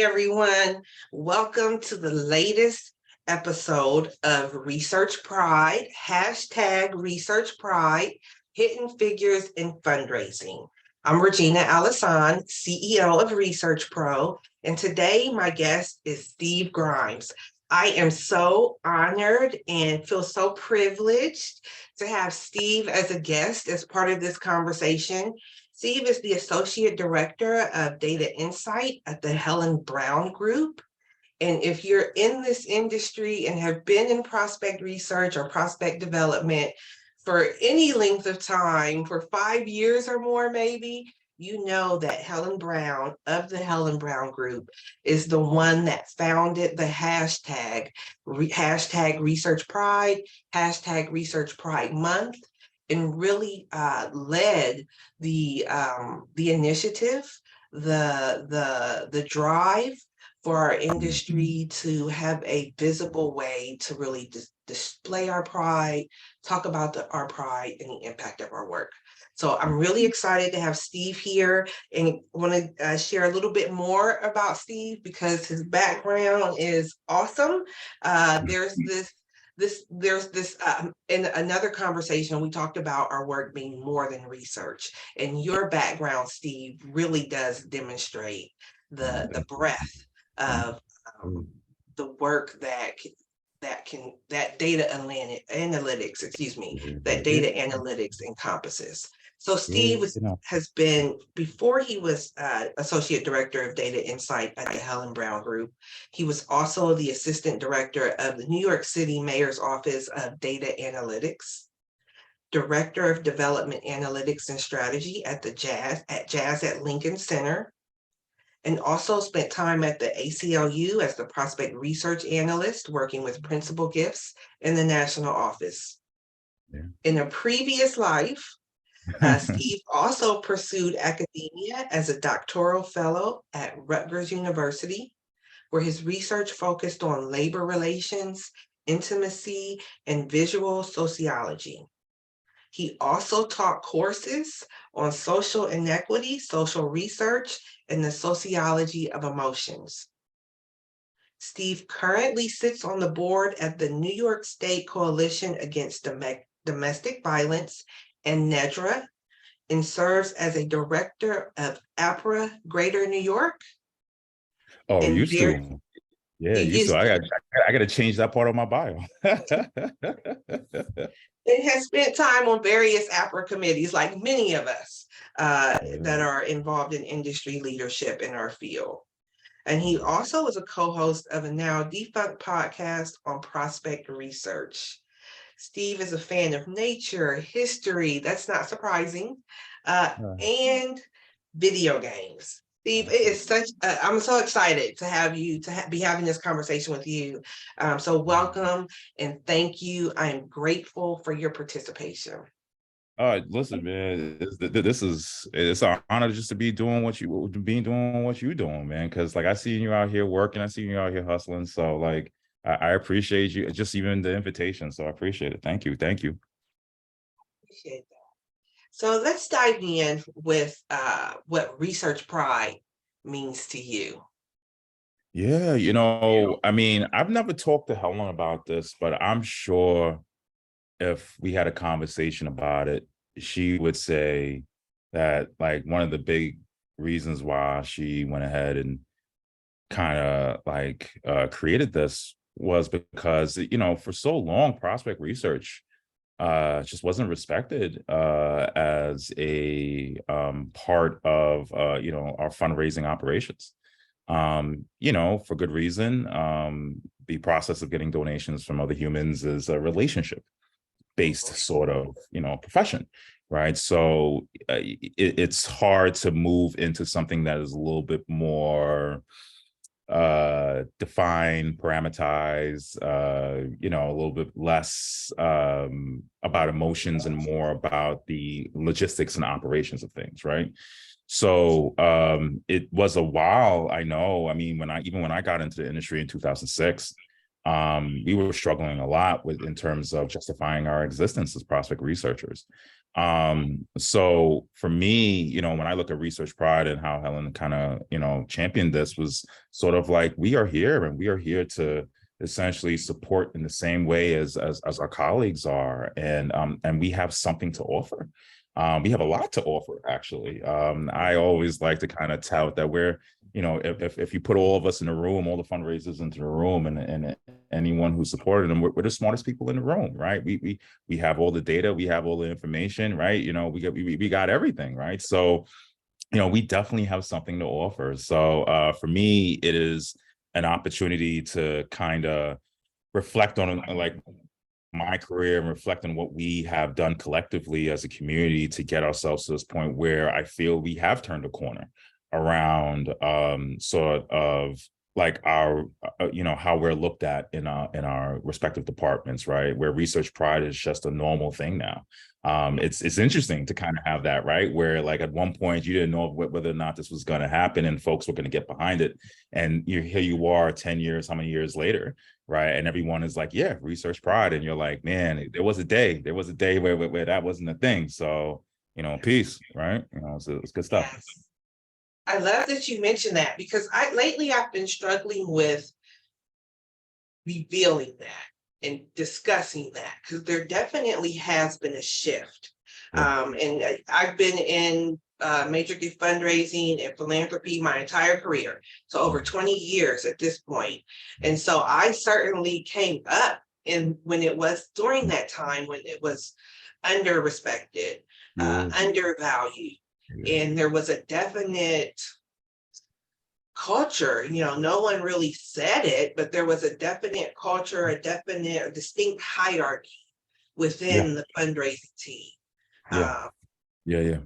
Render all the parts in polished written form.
Everyone, welcome to the latest episode of ResearchPride, #ResearchPride, Hidden Figures in Fundraising. I'm Regina Alhassan, CEO of ResearchPRO, and today my guest is Steve Grimes. I am so honored and feel so privileged to have Steve as a guest as part of this conversation. Steve is the Associate Director of Data Insight at the Helen Brown Group. And if you're in this industry and have been in prospect research or prospect development for any length of time, for 5 years or more maybe, you know that Helen Brown of the Helen Brown Group is the one that founded the hashtag ResearchPride, #ResearchPride Month, and really led the initiative, the drive for our industry to have a visible way to really display our pride, talk about our pride and the impact of our work. So I'm really excited to have Steve here and want to share a little bit more about Steve because his background is awesome. In another conversation, we talked about our work being more than research, and your background, Steve, really does demonstrate the breadth of the work that data analytics, that data analytics encompasses. So Steve has been, before he was Associate Director of Data Insight at the Helen Brown Group, he was also the Assistant Director of the New York City Mayor's Office of Data Analytics, Director of Development Analytics and Strategy at JALC at Lincoln Center, and also spent time at the ACLU as the Prospect Research Analyst, working with principal gifts in the national office. Yeah. In a previous life, Steve also pursued academia as a doctoral fellow at Rutgers University, where his research focused on labor relations, intimacy, and visual sociology. He also taught courses on social inequity, social research, and the sociology of emotions. Steve currently sits on the board at the New York State Coalition Against Domestic Violence and NEDRA, and serves as a director of APRA Greater New York. Oh, used to. Yeah, used to. I got to change that part of my bio. It has spent time on various APRA committees, like many of us that are involved in industry leadership in our field. And he also is a co-host of a now defunct podcast on prospect research. Steve is a fan of nature, history, that's not surprising, and video games. Steve, it is I'm so excited to have you, be having this conversation with you. So welcome and thank you. I am grateful for your participation. Listen, man, it's an honor just to be doing what you're doing, man. Because like I see you out here working, I see you out here hustling. So like I appreciate you, just even the invitation. So I appreciate it. Thank you. Appreciate that. So let's dive in with what ResearchPride means to you. Yeah, I mean, I've never talked to Helen about this, but I'm sure if we had a conversation about it, she would say that like one of the big reasons why she went ahead and kind of like created this was because, for so long, prospect research just wasn't respected as a part of our fundraising operations. For good reason. The process of getting donations from other humans is a relationship-based sort of profession, right? So it's hard to move into something that is a little bit more define, parameterize, a little bit less about emotions and more about the logistics and operations of things, right? So it was a while, I know. I mean, when I got into the industry in 2006, we were struggling a lot in terms of justifying our existence as prospect researchers. So for me, you know, when I look at ResearchPRide and how Helen kind of, you know, championed this, was sort of like, we are here and we are here to essentially support in the same way as our colleagues are, and we have something to offer. We have a lot to offer, actually. I always like to kind of tout that we're, you know, if you put all of us in the room, all the fundraisers into the room, and anyone who supported them, we're the smartest people in the room, right? We have all the data, we have all the information, right? You know, we got everything, right? So, you know, we definitely have something to offer. So for me, it is an opportunity to kind of reflect on like my career and reflect on what we have done collectively as a community to get ourselves to this point where I feel we have turned a corner around sort of like our you know, how we're looked at in our respective departments, right? Where ResearchPRide is just a normal thing now. It's interesting to kind of have that, right? Where like at one point you didn't know whether or not this was going to happen and folks were going to get behind it, and here you are 10 years, how many years later, right? And everyone is like, yeah, ResearchPRide, and you're like, man, there was a day where that wasn't a thing. So, you know, peace, right? You know, it's good stuff. Yes. I love that you mentioned that, because lately I've been struggling with revealing that and discussing that, because there definitely has been a shift. Yeah. And I've been in major fundraising and philanthropy my entire career, so over 20 years at this point. And so I certainly came up in when it was during that time when it was under respected, undervalued, and there was a definite culture, you know, no one really said it, but there was a definite culture, a distinct hierarchy within the fundraising team. Yeah. Yeah.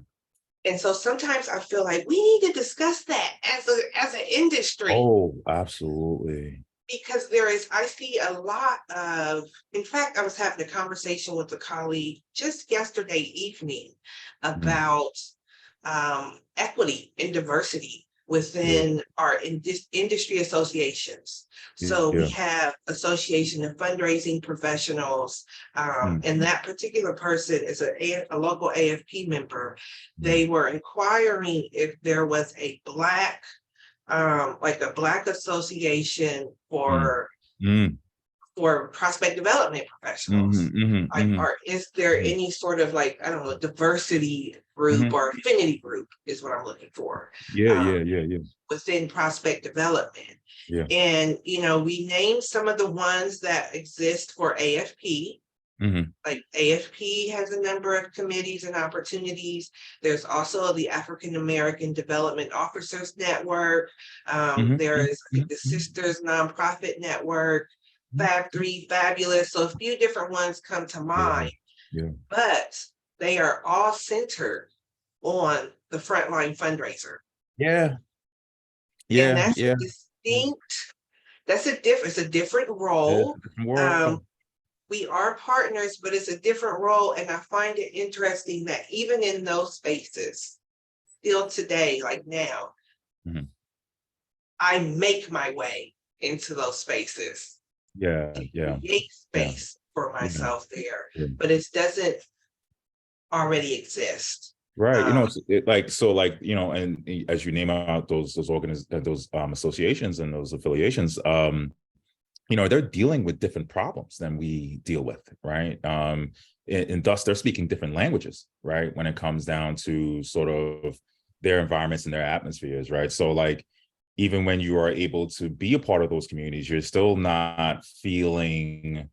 And so sometimes I feel like we need to discuss that as an industry. Oh, absolutely. Because I see a lot of, in fact, I was having a conversation with a colleague just yesterday evening about equity and diversity within our industry associations. So we have Association of Fundraising Professionals, and that particular person is a local AFP member. They were inquiring if there was a Black, like a Black association for prospect development professionals. Or is there any sort of, like, I don't know, diversity group or affinity group is what I'm looking for. Within prospect development. And, you know, we named some of the ones that exist for AFP. Like AFP has a number of committees and opportunities. There's also the African American Development Officers Network. There is the Sisters Nonprofit Network, Fab3, Fabulous. So a few different ones come to mind, but they are all centered on the frontline fundraiser. And that's a distinct, it's a different role. We are partners, but it's a different role. And I find it interesting that even in those spaces, still today, like now, I make my way into those spaces. Create space for myself there, but it doesn't already exist. Right. You know, you know, and as you name out those associations and those affiliations, you know, they're dealing with different problems than we deal with, right? And thus they're speaking different languages, right? When it comes down to sort of their environments and their atmospheres, right? So like, even when you are able to be a part of those communities, you're still not feeling,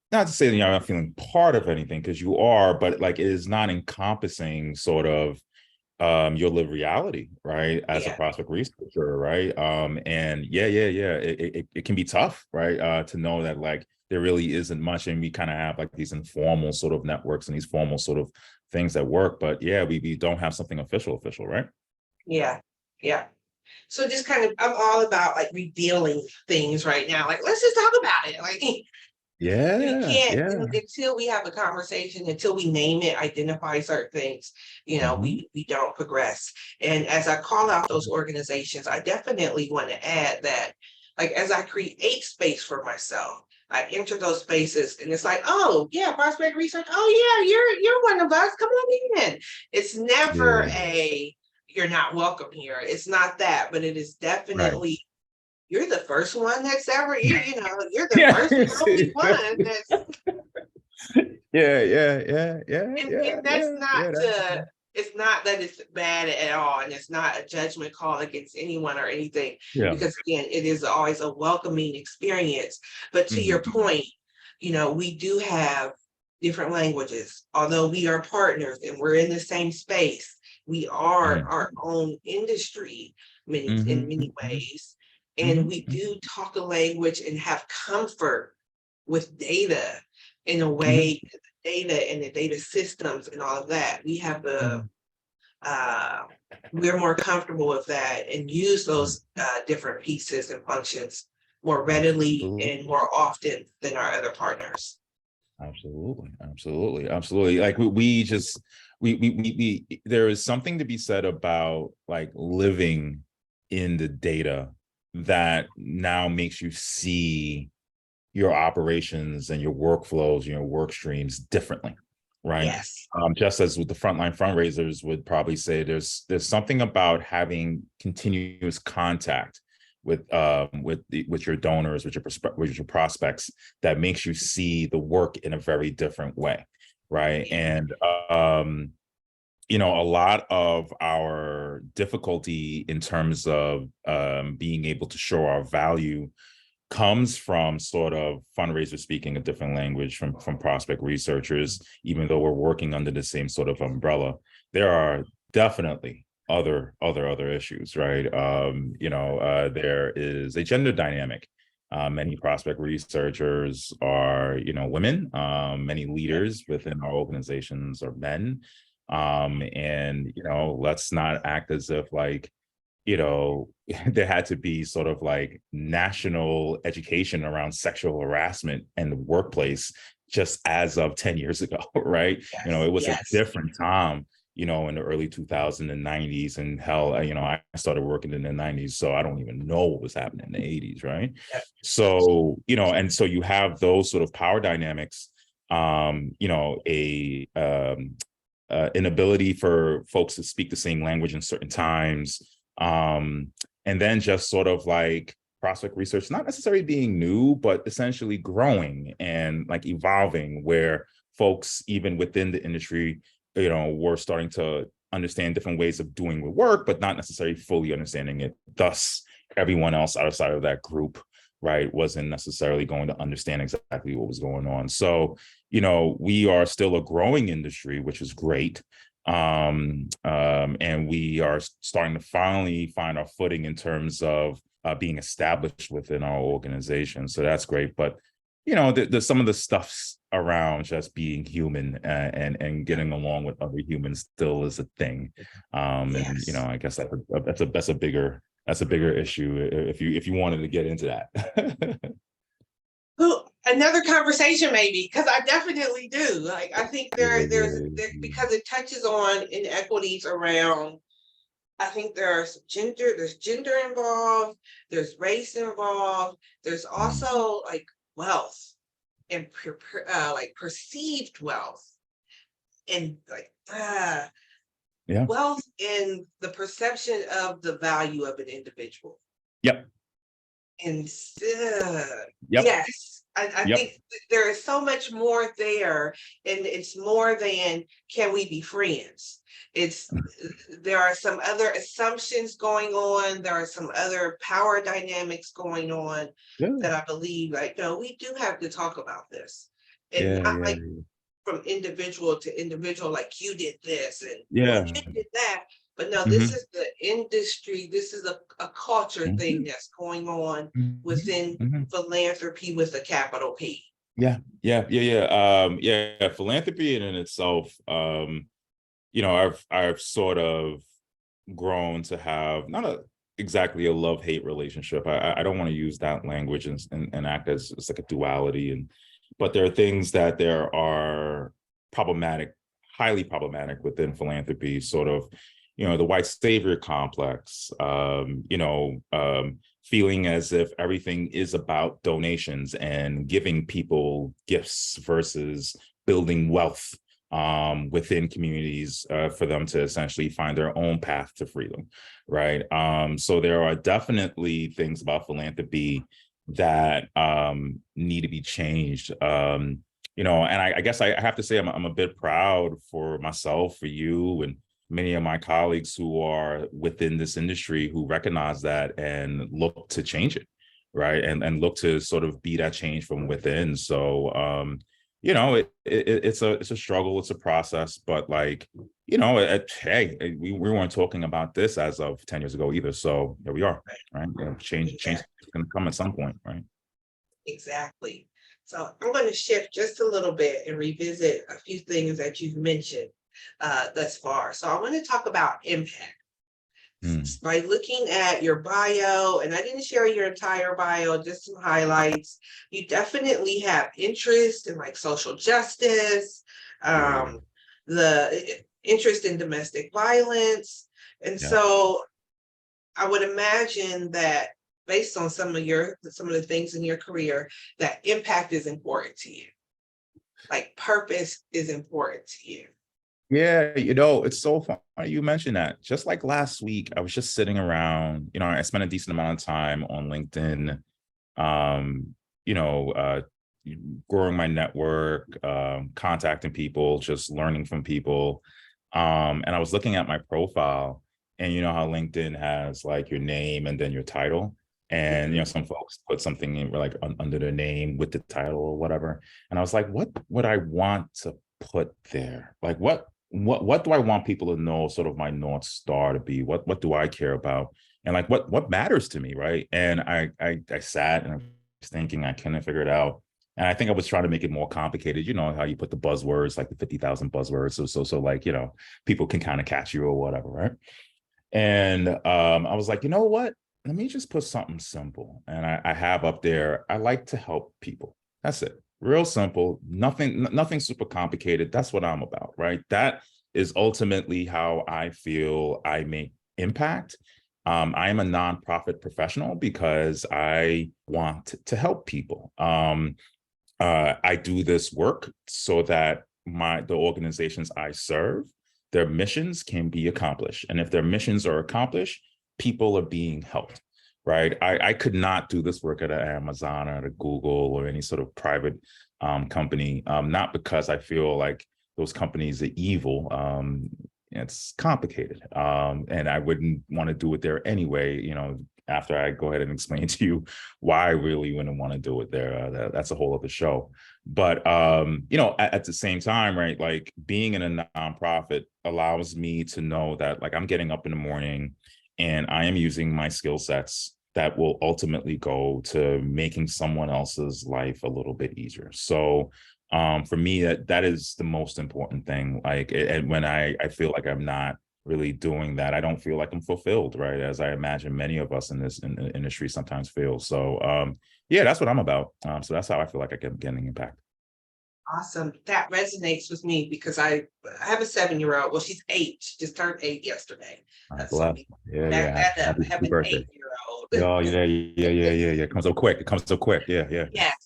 not to say that you're not feeling part of anything, because you are, but like it is not encompassing sort of your lived reality, right, as a prospect researcher, right? And it can be tough, right, to know that like there really isn't much, and we kind of have like these informal sort of networks and these formal sort of things that work, but we don't have something official, right? So just kind of, I'm all about like revealing things right now. Like, let's just talk about it. Like, we can't until we have a conversation, until we name it, identify certain things, you know, we don't progress. And as I call out those organizations, I definitely want to add that, like, as I create space for myself, I enter those spaces and it's like, oh yeah, Prospect Research. Oh yeah, you're one of us. Come on in. It's never Yeah. you're not welcome here. It's not that, but it is Right. definitely you're the first one that's ever, you're the Yeah. first and only one that's, and that's not to, it's not that it's bad at all, and it's not a judgment call against anyone or anything, Yeah. because again, it is always a welcoming experience. But to your Mhm. point, we do have different languages, although we are partners and we're in the same space. We are Mhm. our own industry in many Mhm. ways, and Mhm. we Mhm. do talk a language and have comfort with data in a Mhm. way, data and the data systems and all of that. We have Mhm. uh, we're more comfortable with that and use Mhm. those different pieces and functions more readily Absolutely. and more often than our other partners. Absolutely. Absolutely. Absolutely. Like we just there is something to be said about like living in the data that now makes you see your operations and your workflows and your work streams differently, right? Yes. Just as with the frontline fundraisers would probably say, there's something about having continuous contact with your donors, with your prospects, that makes you see the work in a very different way, right? And a lot of our difficulty in terms of being able to show our value comes from sort of fundraisers speaking a different language from prospect researchers, even though we're working under the same sort of umbrella. There are definitely other issues, right? There is a gender dynamic. Many prospect researchers are, women. Many leaders within our organizations are men. And let's not act as if like there had to be sort of like national education around sexual harassment in the workplace just as of 10 years ago, right? Yes. It was a Yes. different time, in the early 2000s and 90s. And hell, I started working in the 90s, so I don't even know what was happening in the 80s, right? Yep. So, and so you have those sort of power dynamics, inability for folks to speak the same language in certain times, and then just sort of like prospect research not necessarily being new but essentially growing and like evolving, where folks even within the industry were starting to understand different ways of doing the work but not necessarily fully understanding it, thus everyone else outside of that group, right, wasn't necessarily going to understand exactly what was going on. So we are still a growing industry, which is great. And we are starting to finally find our footing in terms of being established within our organization. So that's great. But there's some of the stuffs around just being human and getting along with other humans still is a thing. And Yes. I guess that's a bigger issue if you wanted to get into that. Well, another conversation maybe, because I definitely do. Like I think there because it touches on inequities around. I think there's gender involved, there's race involved, there's Mm. also like wealth and like perceived wealth and like Yeah. wealth in the perception of the value of an individual. Yep. And Yep. yes, I Yep. think there is so much more there, and it's more than can we be friends? It's there are some other assumptions going on, there are some other power dynamics going on Yeah. that I believe like, no, we do have to talk about this. And Yeah. not Yeah. like from individual to individual, like you did this and well, Yeah. you did that. But no, this Hmm. is the industry, this is a culture thing Hmm. that's going on Hmm. within Hmm. philanthropy with a capital P. Yeah. Yeah. Yeah. Yeah. Philanthropy in itself, I've sort of grown to have not exactly a love-hate relationship. I don't want to use that language and act as it's like a duality, but there are things that there are problematic, highly problematic within philanthropy, sort of, the white savior complex, feeling as if everything is about donations and giving people gifts versus building wealth within communities for them to essentially find their own path to freedom, right? So there are definitely things about philanthropy that need to be changed. And I guess I have to say I'm a bit proud for myself, for you, and many of my colleagues who are within this industry who recognize that and look to change it, right? And look to sort of be that change from within. So it's a struggle, it's a process, but like, hey, we weren't talking about this as of 10 years ago either. So here we are, right? Change is going to come at some point, right? Exactly. So I'm going to shift just a little bit and revisit a few things that you've mentioned thus far. So I want to talk about impact. By looking at your bio, and I didn't share your entire bio, just some highlights, you definitely have interest in like social justice, the interest in domestic violence. And so I would imagine that based on some of the things in your career, that impact is important to you. Like purpose is important to you. Yeah, it's so funny you mentioned that. Just like last week, I was just sitting around, I spent a decent amount of time on LinkedIn, growing my network, contacting people, just learning from people. And I was looking at my profile, and you know how LinkedIn has like your name and then your title. And some folks put something in like under their name with the title or whatever. And I was like, what would I want to put there? Like what do I want people to know sort of my North Star to be? What do I care about? And like what matters to me, right? And I sat and I was thinking, I couldn't figure it out. And I think I was trying to make it more complicated. You know how you put the buzzwords, like the 50,000 buzzwords. So like, people can kind of catch you or whatever, right? And I was like, you know what? Let me just put something simple. And I have up there, I like to help people. That's it. Real simple, nothing super complicated. That's what I'm about, right? That is ultimately how I feel I make impact. I am a nonprofit professional because I want to help people. I do this work so that the organizations I serve, their missions can be accomplished. And if their missions are accomplished, people are being helped. Right. I could not do this work at an Amazon or at a Google or any sort of private company, not because I feel like those companies are evil. It's complicated. And I wouldn't want to do it there anyway, after I go ahead and explain to you why I really wouldn't want to do it there. That's a whole other show. But, at the same time, right, like being in a nonprofit allows me to know that like I'm getting up in the morning and I am using my skill sets that will ultimately go to making someone else's life a little bit easier. So for me, that is the most important thing. Like, and when I feel like I'm not really doing that, I don't feel like I'm fulfilled, right? As I imagine many of us in the industry sometimes feel. So that's what I'm about. So that's how I feel like I get getting impact. Awesome. That resonates with me because I have a 7-year-old. Well, she's 8. She just turned 8 yesterday. So back that up. I have an 8-year-old. Oh, yeah. It comes so quick. Yeah.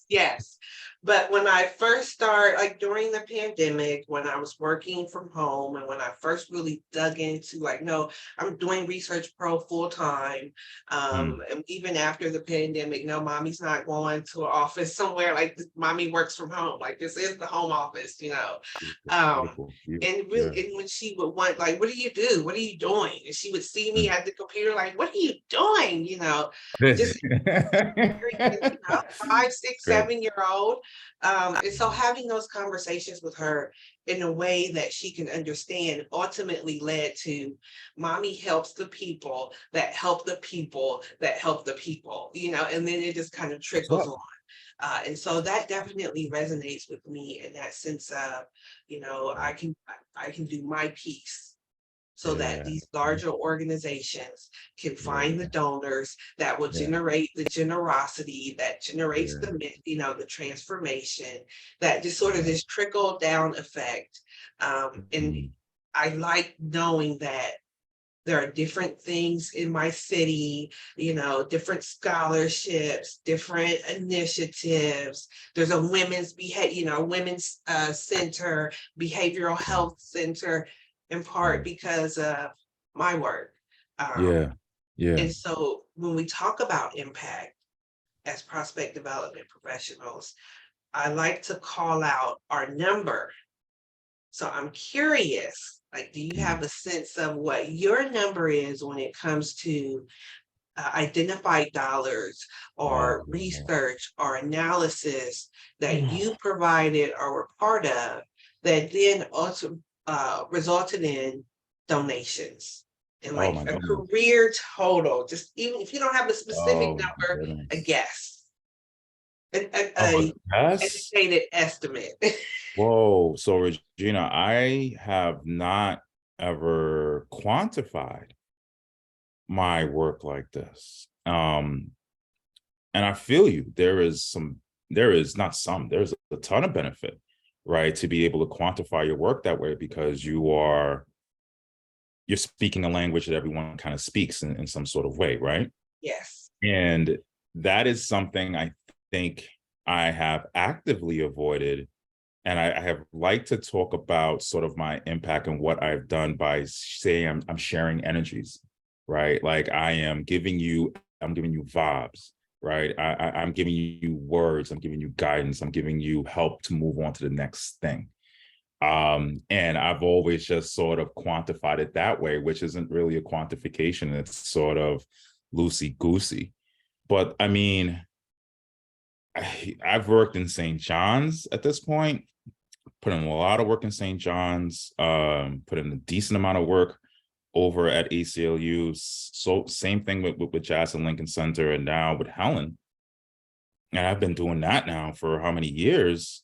Yes. But when I first started, like during the pandemic, when I was working from home and when I first really dug into like, no, I'm doing ResearchPRO full time. And even after the pandemic, no, mommy's not going to an office somewhere. Like mommy works from home. Like this is the home office, And really, and when she would want, like, what do you do? What are you doing? And she would see me at the computer, like, what are you doing? Just 5, 6, 7-year-old. And so having those conversations with her in a way that she can understand ultimately led to mommy helps the people that help the people that help the people, and then it just kind of trickles on. And so that definitely resonates with me in that sense of, I can do my piece so that these larger organizations can find the donors that will generate the generosity, that generates the transformation, that just sort of this trickle down effect. And I like knowing that there are different things in my city, different scholarships, different initiatives. There's a women's women's center, behavioral health center, in part because of my work. Yeah. Yeah. And so when we talk about impact as prospect development professionals, I like to call out our number. So I'm curious, like, do you have a sense of what your number is when it comes to identified dollars or Oh, research or analysis that you provided or were part of that then also resulted in donations and oh like my a goodness. career total, just even if you don't have a specific Oh my number, a goodness. guess, a Oh, yes. educated estimate. Whoa. So Regina, I have not ever quantified my work like this. And I feel you. There's a ton of benefit, right? To be able to quantify your work that way because you're speaking a language that everyone kind of speaks in some sort of way, right? Yes. And that is something I think I have actively avoided. And I have liked to talk about sort of my impact and what I've done by saying I'm sharing energies, right? Like I'm giving you vibes, right? I'm giving you words, I'm giving you guidance, I'm giving you help to move on to the next thing. And I've always just sort of quantified it that way, which isn't really a quantification. It's sort of loosey goosey. But I mean, I've worked in St. John's at this point, put in a lot of work in St. John's, put in a decent amount of work over at ACLU. So same thing with Jazz and Lincoln Center and now with Helen. And I've been doing that now for how many years?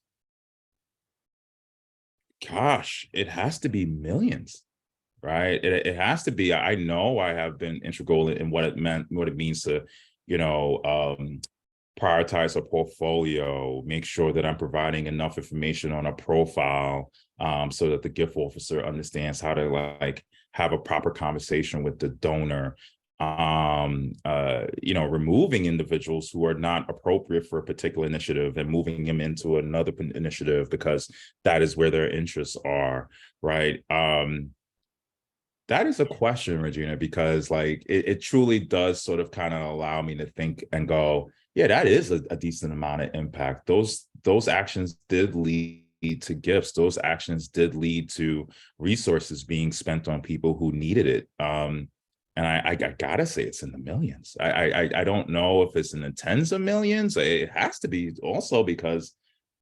Gosh, it has to be millions, right? It has to be. I know I have been integral in what it means to, prioritize a portfolio, make sure that I'm providing enough information on a profile so that the gift officer understands how to like have a proper conversation with the donor. Removing individuals who are not appropriate for a particular initiative and moving them into another initiative because that is where their interests are, right? That is a question, Regina, because like it truly does sort of kind of allow me to think and go, yeah, that is a decent amount of impact. Those actions did lead to gifts. Those actions did lead to resources being spent on people who needed it. And I gotta say it's in the millions. I don't know if it's in the tens of millions. It has to be also because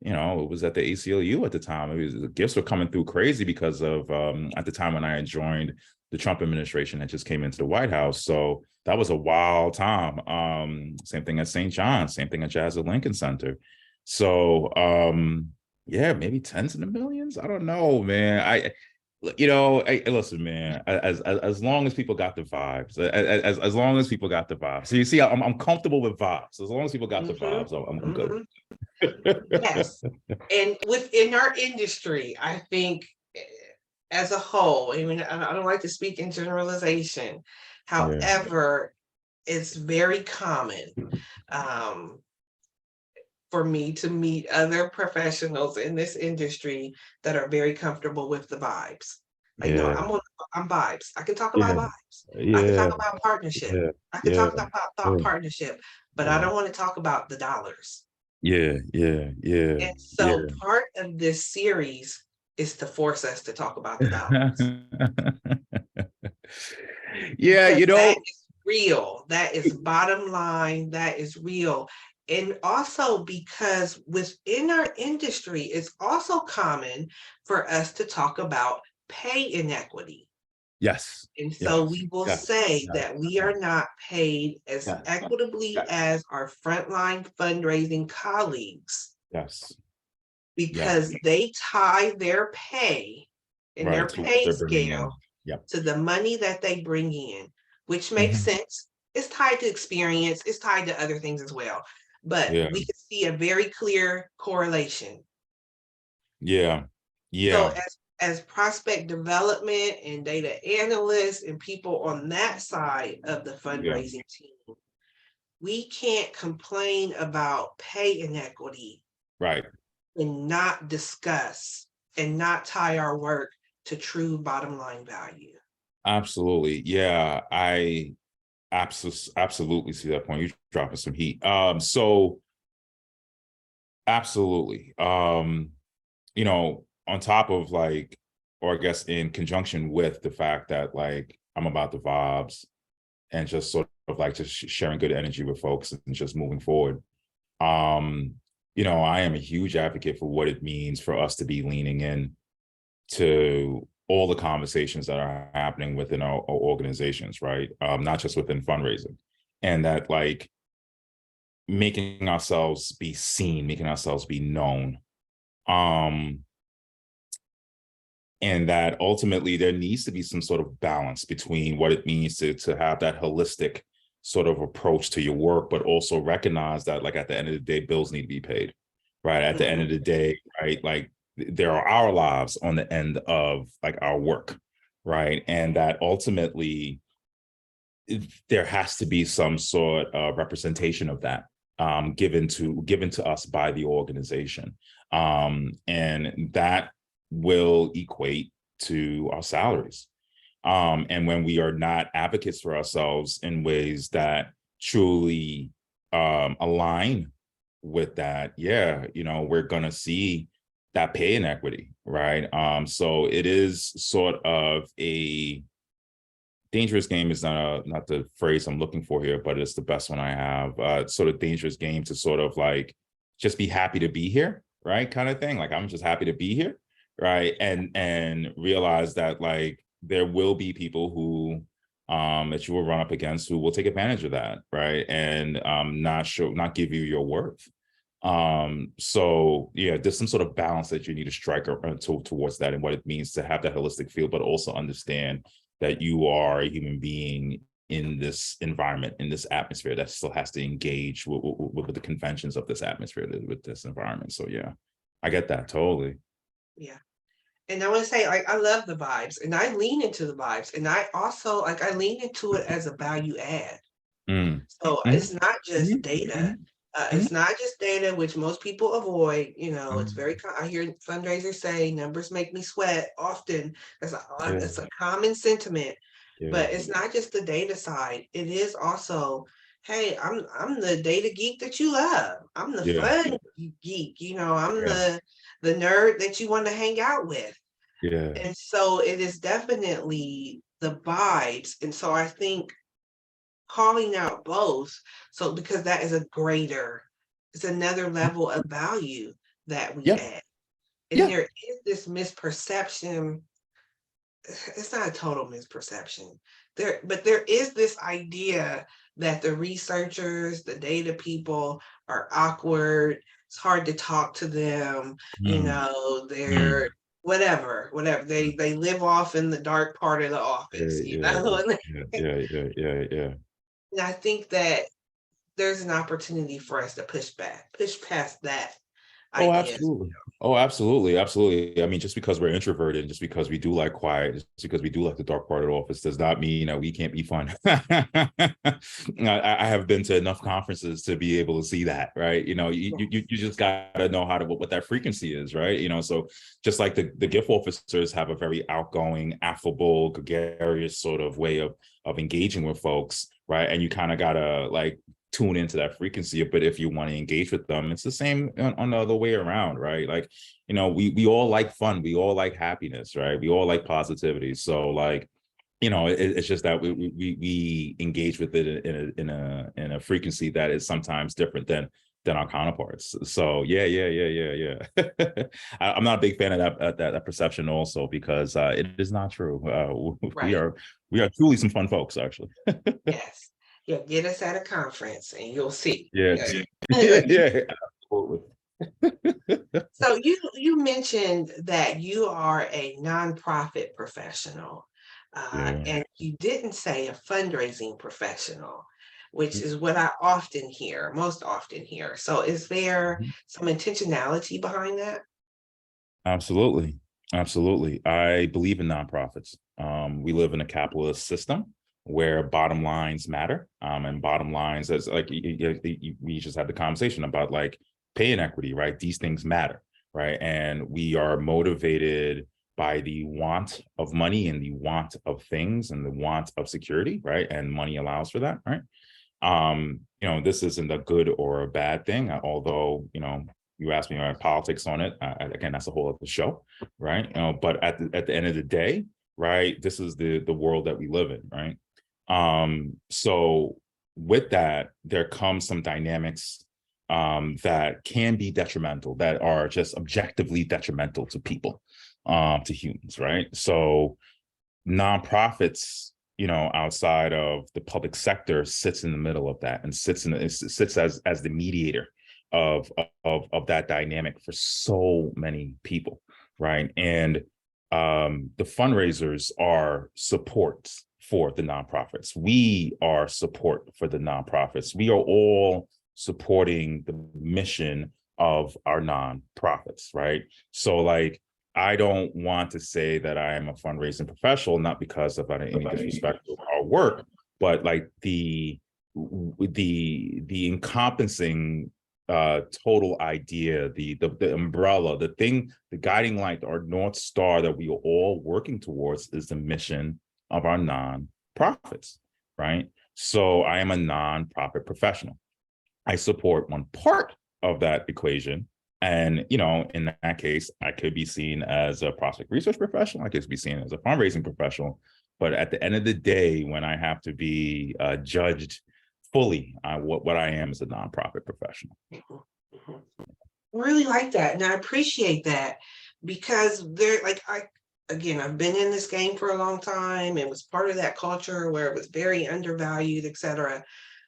it was at the ACLU at the time. The gifts were coming through crazy because of at the time when I had joined the Trump administration that just came into the White House. So that was a wild time. Same thing at St. John's, same thing at Jazz at Lincoln Center. So yeah, maybe tens of the millions. I don't know, man. Listen, man. As long as people got the vibes, as long as people got the vibes. So you see, I'm comfortable with vibes. As long as people got the Mhm, vibes, I'm good. mhm. Yes. And within our industry, I think as a whole, I mean, I don't like to speak in generalization. Yeah, However, it's very common um, for me to meet other professionals in this industry that are very comfortable with the vibes. Like, no, yeah, I'm vibes. I can talk about yeah, vibes. I can talk yeah, about partnership. yeah, I can yeah, talk about thought yeah, partnership, but I yeah, don't want to talk about the dollars. yeah, yeah, yeah, And so yeah. part of this series is to force us to talk about the dollars Yeah, because that is real. That is bottom line. That is real. And also because within our industry, it's also common for us to talk about pay inequity. yes, And so yes, we will yes, say yes, that we are not paid as yes, equitably yes, as our frontline fundraising colleagues yes, yes, because they tie their pay and right, their to what pay they're bringing in. scale Yep. to the money that they bring in, which makes Mhm. sense. It's tied to experience, it's tied to other things as well. But Yeah, we can see a very clear correlation. yeah, So yeah, as prospect development and data analysts and people on that side of the fundraising team, we can't complain about pay inequity Right. and not discuss and not tie our work to true bottom line value. Absolutely. Yeah, I absolutely see that point. You're dropping some heat. So absolutely. You know, on top of like, or I guess in conjunction with the fact that like I'm about the vibes and just sort of like just sharing good energy with folks and just moving forward. Um, you know, I am a huge advocate for what it means for us to be leaning in to all the conversations that are happening within our organizations, right? Not just within fundraising, and that like making ourselves be seen, making ourselves be known. Um, and that ultimately there needs to be some sort of balance between what it means to have that holistic sort of approach to your work, but also recognize that like at the end of the day, bills need to be paid, right? At the end of the day, right? Like there are our lives on the end of like our work, right? And that ultimately there has to be some sort of representation of that given to us by the organization. And that will equate to our salaries. And when we are not advocates for ourselves in ways that truly align with that, yeah, you know, we're going to see that pay inequity, right? So it is sort of a dangerous game is not the phrase I'm looking for here, but it's the best one I have. Sort of dangerous game to sort of like just be happy to be here, right? Kind of thing. Like I'm just happy to be here, right? And realize that like there will be people who that you will run up against who will take advantage of that, right? And not give you your worth. So yeah, there's some sort of balance that you need to strike towards that and what it means to have that holistic feel, but also understand that you are a human being in this environment, in this atmosphere that still has to engage with the conventions of this atmosphere, with this environment. So yeah, I get that totally. Yeah. And I want to say, I love the vibes and I lean into the vibes. And I also like, I lean into it as a value add. Mm. So Mm. it's not just data. Mm. It's not just data, which most people avoid. You know, it's Mm. very, I hear fundraisers say numbers make me sweat often. Yeah, It's a common sentiment, yeah, but it's not just the data side. It is also, hey, I'm the data geek that you love. I'm the yeah, fun geek. You know, I'm yeah, the nerd that you want to hang out with. yeah. And so it is definitely the vibes. And so I think calling out both, so because that is a greater, it's another level of value that we Yeah, add. And yeah. there is this misperception, it's not a total misperception. But there is this idea that the researchers, the data people are awkward. It's hard to talk to them, you Mm. know, Mm. they're whatever. They live off in the dark part of the Yeah, office, you yeah, know. yeah, yeah, yeah, yeah, yeah. And I think that there's an opportunity for us to push past that Oh, idea. absolutely. Oh, absolutely. Absolutely. I mean, just because we're introverted, just because we do like quiet, just because we do like the dark part of the office does not mean that we can't be fun. I have been to enough conferences to be able to see that, right? You know, you just gotta know how to what that frequency is, right? You know, so just like the gift officers have a very outgoing, affable, gregarious sort of way of engaging with folks, right? And you kind of gotta like tune into that frequency. But if you want to engage with them, it's the same on the other way around, right? Like, you know, we all like fun, we all like happiness, right? We all like positivity. So like, you know, it's just that we engage with it in a frequency that is sometimes different than our counterparts. So yeah. I'm not a big fan of that perception also, because it is not true. We Right. are truly some fun folks, actually. Yes. Yeah, get us at a conference and you'll see. Yeah, Yeah. yeah, absolutely. So you mentioned that you are a nonprofit professional, Yeah. and you didn't say a fundraising professional, which Mm. is what I often hear, most often hear. So is there Mhm. some intentionality behind that? Absolutely. Absolutely. I believe in nonprofits. We live in a capitalist system where bottom lines matter. And bottom lines, as like we just had the conversation about like pay inequity, right? These things matter, right? And we are motivated by the want of money and the want of things and the want of security, right? And money allows for that, right? This isn't a good or a bad thing, although, you asked me my politics on it. Again, that's a whole other show, right? But at the end of the day, right, this is the world that we live in, right? So with that, there comes some dynamics that can be detrimental, that are just objectively detrimental to people, to humans, right? So nonprofits, outside of the public sector, sits in the middle of that and sits as the mediator of that dynamic for so many people, right? And the fundraisers are support for the nonprofits. We are support for the nonprofits. We are all supporting the mission of our nonprofits, right? So like, I don't want to say that I am a fundraising professional, not because of any disrespect to our work, but like the encompassing total idea, the umbrella, the thing, the guiding light, our North Star that we are all working towards is the mission of our nonprofits, right? So I am a nonprofit professional. I support one part of that equation. And, in that case, I could be seen as a prospect research professional. I could be seen as a fundraising professional. But at the end of the day, when I have to be judged fully, what I am is a nonprofit professional. I really like that. And I appreciate that, because I've been in this game for a long time and was part of that culture where it was very undervalued, et cetera.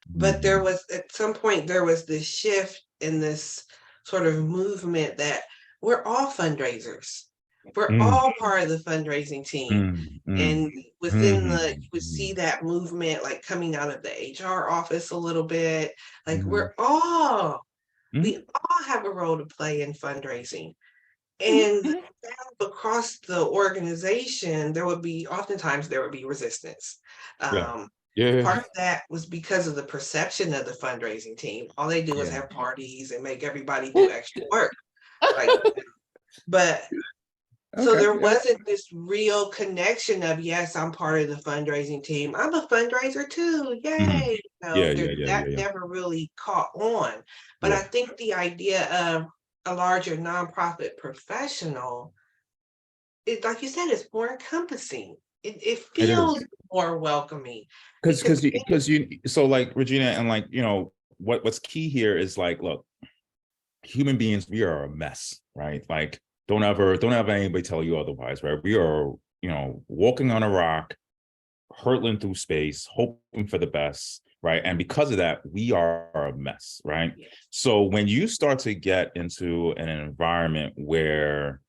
But there was, at some point, there was this shift in this sort of movement that we're all fundraisers. We're all part of the fundraising team. And within you would see that movement like coming out of the HR office a little bit. Like we all have a role to play in fundraising. And across the organization, oftentimes there would be resistance. Part of that was because of the perception of the fundraising team. All they do is have parties and make everybody do extra work. But so there wasn't this real connection of, yes, I'm part of the fundraising team. I'm a fundraiser too. Yay. That never really caught on. But I think the idea of a larger nonprofit professional, like you said, it's more encompassing. It feels more welcoming. So like Regina, and like, what's key here is like, look, human beings, we are a mess, right? Like, don't ever anybody tell you otherwise, right? We are, walking on a rock, hurtling through space, hoping for the best, right? And because of that, we are a mess, right? Yes. So when you start to get into an environment where,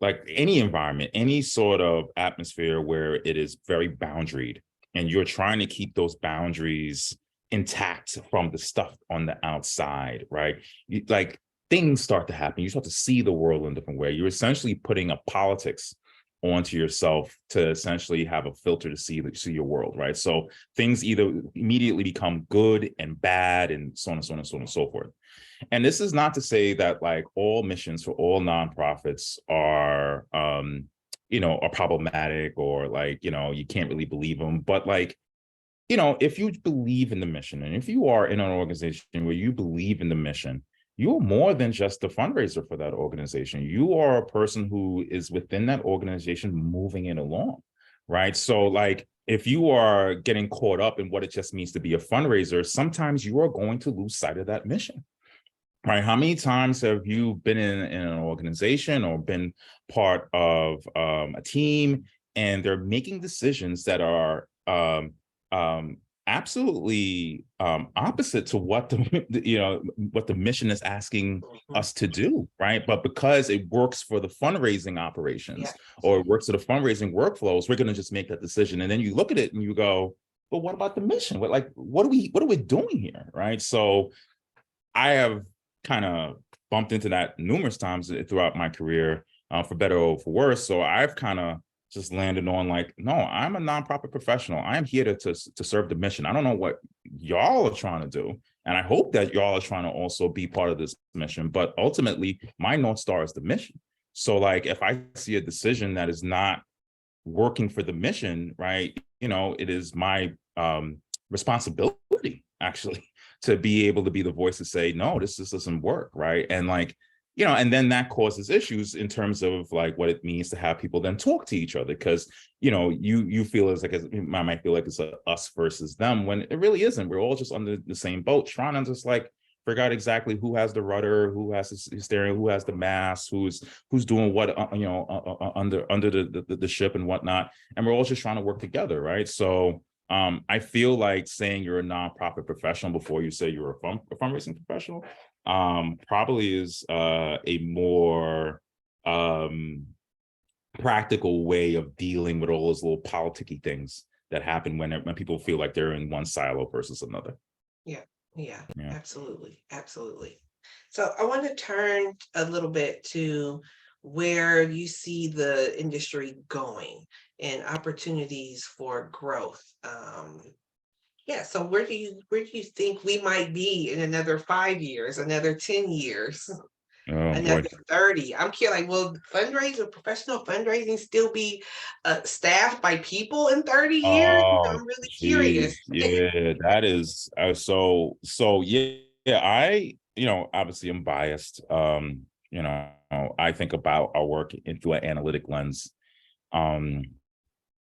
like any environment, any sort of atmosphere where it is very boundaried, and you're trying to keep those boundaries intact from the stuff on the outside, right? Like things start to happen. You start to see the world in a different way. You're essentially putting a politics onto yourself to essentially have a filter to see your world, right? So things either immediately become good and bad, and so on and so on and so on and so forth. And this is not to say that like all missions for all nonprofits are, are problematic, or like, you can't really believe them. But like, if you believe in the mission, and if you are in an organization where you believe in the mission, you're more than just a fundraiser for that organization. You are a person who is within that organization moving it along, right? So like, if you are getting caught up in what it just means to be a fundraiser, sometimes you are going to lose sight of that mission. Right? How many times have you been in an organization or been part of a team, and they're making decisions that are absolutely opposite to what what the mission is asking us to do, right? But because it works for the fundraising operations, or it works for the fundraising workflows, we're going to just make that decision. And then you look at it and you go, but what about the mission? What are we doing here, right? So I have kind of bumped into that numerous times throughout my career. for better or for worse. So I've kind of just landed on like, no, I'm a nonprofit professional. I am here to serve the mission. I don't know what y'all are trying to do. And I hope that y'all are trying to also be part of this mission. But ultimately, my North Star is the mission. So like, if I see a decision that is not working for the mission, right, it is my responsibility actually to be able to be the voice to say, no, this doesn't work, right? And like, and then that causes issues in terms of like what it means to have people then talk to each other, because you feel as like I might feel like it's a us versus them, when it really isn't. We're all just under the same boat, trying to just like figure out exactly who has the rudder, who has the steering, who has the mast, who's doing what under the ship and whatnot, and we're all just trying to work together, right? So I feel like saying you're a nonprofit professional before you say you're a fundraising professional probably is a more practical way of dealing with all those little politicky things that happen when people feel like they're in one silo versus another. Yeah, absolutely. So I want to turn a little bit to where you see the industry going and opportunities for growth. So where do you think we might be in another 5 years, another 10 years, another 30? I'm curious, like, will professional fundraising still be staffed by people in 30 years? Oh, I'm really curious. geez. Yeah, that is so yeah, I, obviously I'm biased. I think about our work through an analytic lens. Um,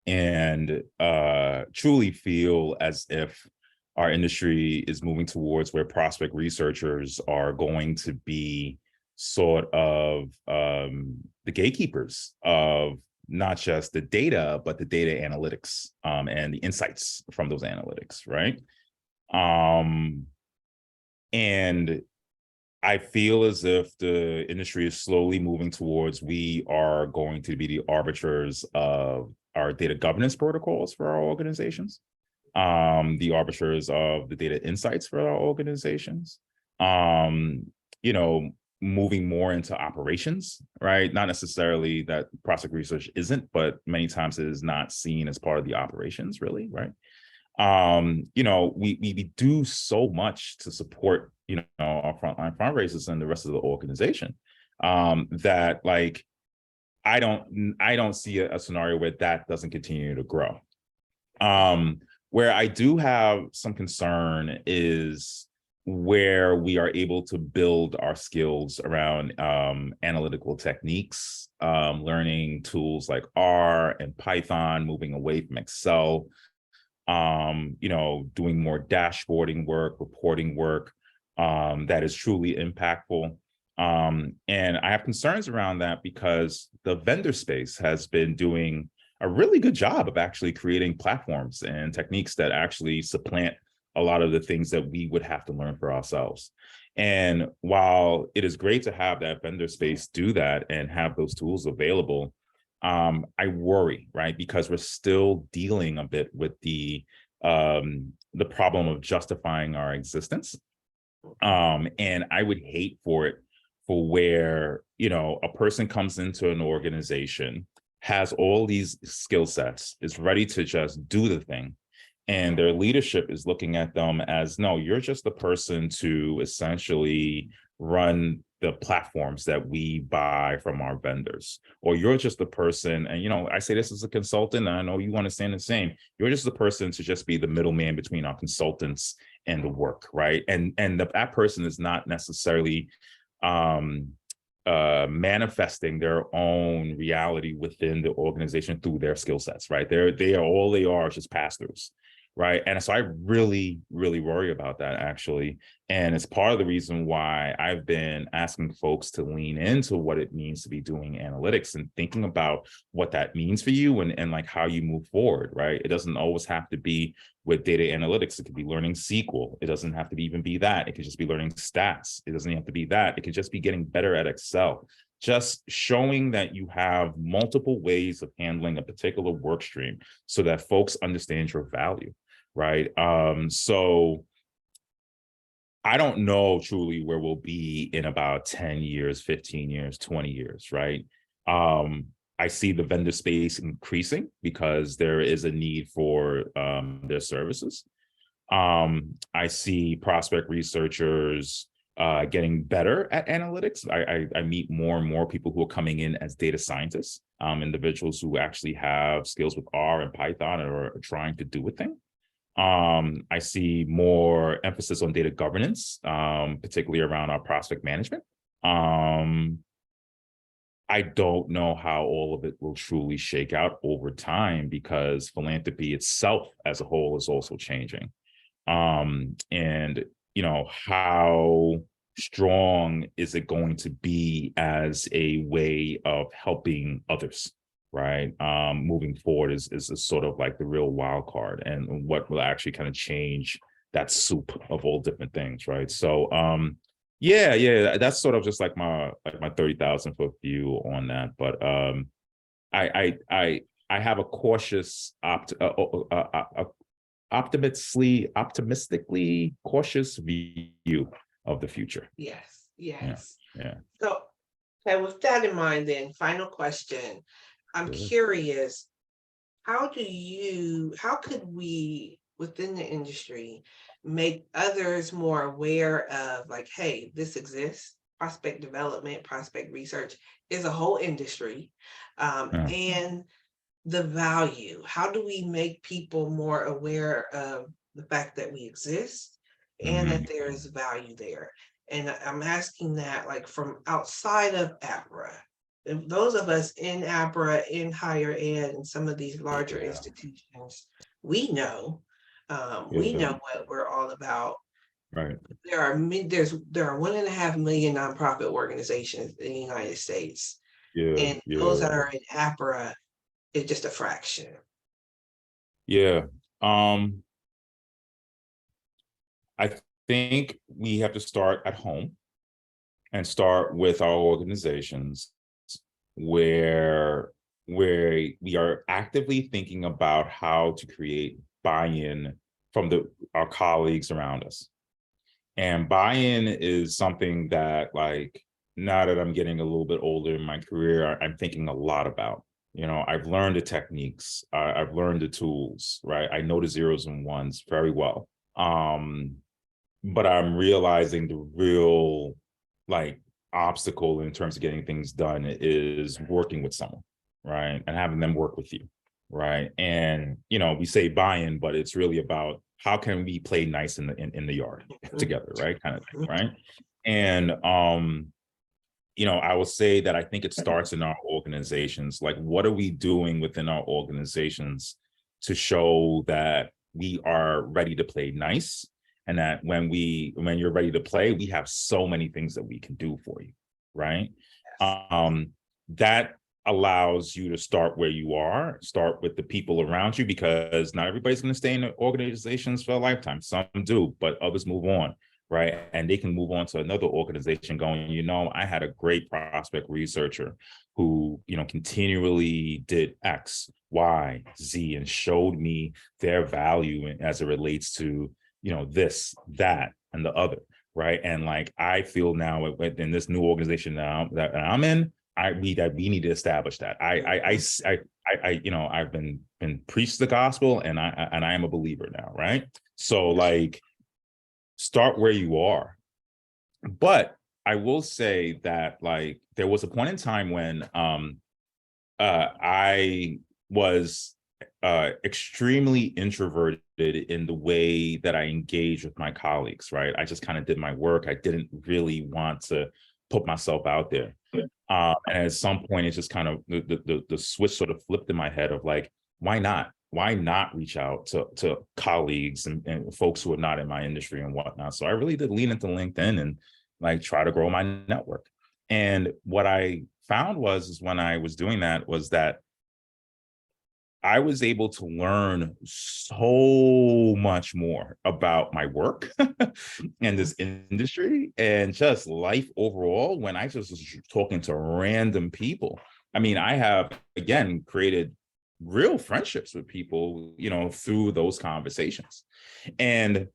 and truly feel as if our industry is moving towards where prospect researchers are going to be sort of the gatekeepers of not just the data, but the data analytics and the insights from those analytics, right? And I feel as if the industry is slowly moving towards we are going to be the arbiters of our data governance protocols for our organizations, the arbiters of the data insights for our organizations, moving more into operations, right? Not necessarily that prospect research isn't, but many times it is not seen as part of the operations, really, right? We do so much to support, our frontline fundraisers and the rest of the organization, that like, I don't see a scenario where that doesn't continue to grow. Where I do have some concern is where we are able to build our skills around analytical techniques, learning tools like R and Python, moving away from Excel, doing more dashboarding work, reporting work that is truly impactful. And I have concerns around that because the vendor space has been doing a really good job of actually creating platforms and techniques that actually supplant a lot of the things that we would have to learn for ourselves. And while it is great to have that vendor space do that and have those tools available, I worry, right? Because we're still dealing a bit with the problem of justifying our existence. And I would hate for where, a person comes into an organization, has all these skill sets, is ready to just do the thing, and their leadership is looking at them as, no, you're just the person to essentially run the platforms that we buy from our vendors, or you're just the person, and I say this as a consultant, and I know you understand the same, you're just the person to just be the middleman between our consultants and the work, right? And that person is not necessarily manifesting their own reality within the organization through their skill sets, right? They are just pass-throughs, right? And so I really, really worry about that, actually. And it's part of the reason why I've been asking folks to lean into what it means to be doing analytics and thinking about what that means for you and like how you move forward, right? It doesn't always have to be with data analytics. It could be learning SQL. It doesn't have to even be that. It could just be learning stats. It doesn't have to be that. It could just be getting better at Excel. Just showing that you have multiple ways of handling a particular work stream so that folks understand your value, right? So I don't know truly where we'll be in about 10 years, 15 years, 20 years, right? I see the vendor space increasing because there is a need for their services. I see prospect researchers getting better at analytics. I meet more and more people who are coming in as data scientists, individuals who actually have skills with R and Python or are trying to do a thing. I see more emphasis on data governance, particularly around our prospect management. I don't know how all of it will truly shake out over time because philanthropy itself as a whole is also changing. And how strong is it going to be as a way of helping others, right? Moving forward is sort of like the real wild card, and what will actually kind of change that soup of all different things, right? So yeah, that's sort of just like my 30,000 foot view on that. But I have a cautious optimistically cautious view of the future. Yes, Yeah, yes. yeah. So, okay, with that in mind, then, final question. I'm Sure. curious, how could we within the industry make others more aware of, like, hey, this exists? Prospect development, prospect research is a whole industry. Yeah. And the value. How do we make people more aware of the fact that we exist and Mhm. that there is value there? And I'm asking that, like, from outside of APRA. And those of us in APRA, in higher ed, and some of these larger Yeah, institutions, we know, yeah, what we're all about. right. There are 1.5 million nonprofit organizations in the United States, Yeah, and those yeah, that are in APRA is just a fraction. yeah. Um, I think we have to start at home and start with our organizations where we are actively thinking about how to create buy-in from our colleagues around us. And buy-in is something that, like, now that I'm getting a little bit older in my career, I'm thinking a lot about. I've learned the techniques, I've learned the tools, right? I know the zeros and ones very well. But I'm realizing the real, like, obstacle in terms of getting things done is working with someone, right? And having them work with you, right? And we say buy-in, but it's really about how can we play nice in the yard together, right? Kind of thing, right? And I will say that I think it starts in our organizations. Like, what are we doing within our organizations to show that we are ready to play nice, and that when you're ready to play, we have so many things that we can do for you, right? That allows you to start where you are, start with the people around you, because not everybody's going to stay in the organizations for a lifetime. Some do, but others move on, right? And they can move on to another organization going, I had a great prospect researcher who, continually did X, Y, Z, and showed me their value as it relates to, this, that, and the other, right? And, like, I feel now in this new organization now that I'm in, we need to establish that. I've been preached the gospel, and I am a believer now, right? So, like, start where you are. But I will say that, like, there was a point in time when I was extremely introverted in the way that I engage with my colleagues, right? I just kind of did my work. I didn't really want to put myself out there. And at some point, it's just kind of the switch sort of flipped in my head of, like, why not? Why not reach out to colleagues and folks who are not in my industry and whatnot? So I really did lean into LinkedIn and, like, try to grow my network. And what I found is when I was doing that was that I was able to learn so much more about my work and this industry and just life overall when I just was talking to random people. I mean, I have, again, created real friendships with people, through those conversations. And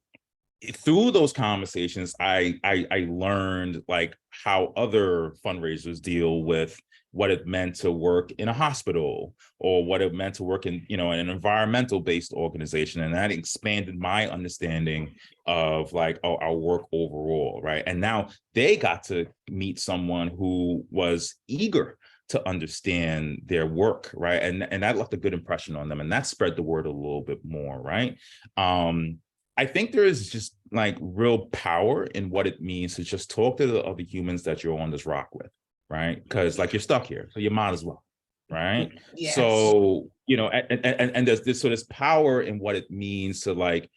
through those conversations, I learned like how other fundraisers deal with what it meant to work in a hospital, or what it meant to work in, you know, an environmental based organization. And that expanded my understanding of like, oh, our work overall, right? And now they got to meet someone who was eager to understand their work, right? And that left a good impression on them, and that spread the word a little bit more, right? I think there is just like real power in what it means to just talk to the other humans that you're on this rock with, right? Because like you're stuck here, so you might as well, right? Yes. So, you know, and there's this, so there's power in what it means to like,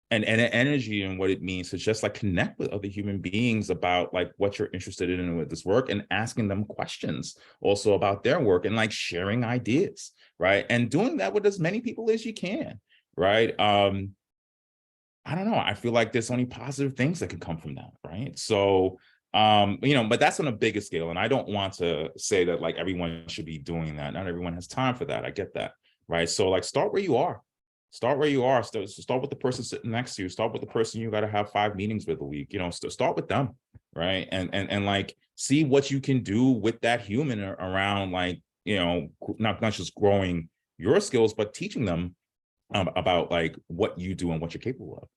and an energy in what it means to just like connect with other human beings about like what you're interested in with this work, and asking them questions also about their work, and like sharing ideas, right? And doing that with as many people as you can, right? I don't know. I feel like there's only positive things that can come from that, right? So, you know, but that's on a bigger scale. And I don't want to say that like everyone should be doing that. Not everyone has time for that. I get that, right? So like start where you are. Start where you are. Start with the person sitting next to you. Start with the person you got to have 5 meetings with a week. You know, start with them, right? And like see what you can do with that human around, like, you know, not just growing your skills, but teaching them about like what you do and what you're capable of.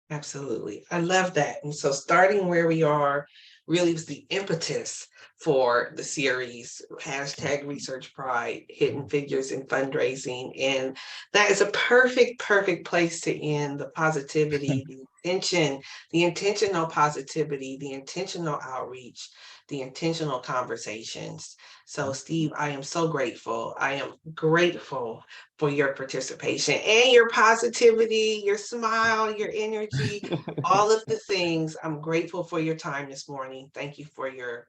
Absolutely. I love that. And so starting where we are really was the impetus for the series, hashtag Research Pride, Hidden Figures in Fundraising. And that is a perfect place to end. The positivity, the intention, the intentional positivity, the intentional outreach, the intentional conversations. So Steve, I am so grateful. I am grateful for your participation and your positivity, your smile, your energy, all of the things. I'm grateful for your time this morning. Thank you for your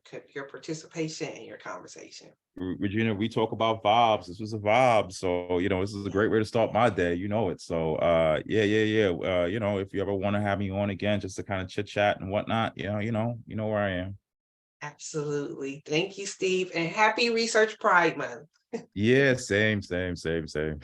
participation and your conversation. Regina, we talk about vibes. This was a vibe. So, you know, this is a great way to start my day. You know it. So yeah. You know, if you ever want to have me on again just to kind of chit chat and whatnot, you know where I am. Absolutely. Thank you, Steve, and happy Research Pride Month. Yeah, same.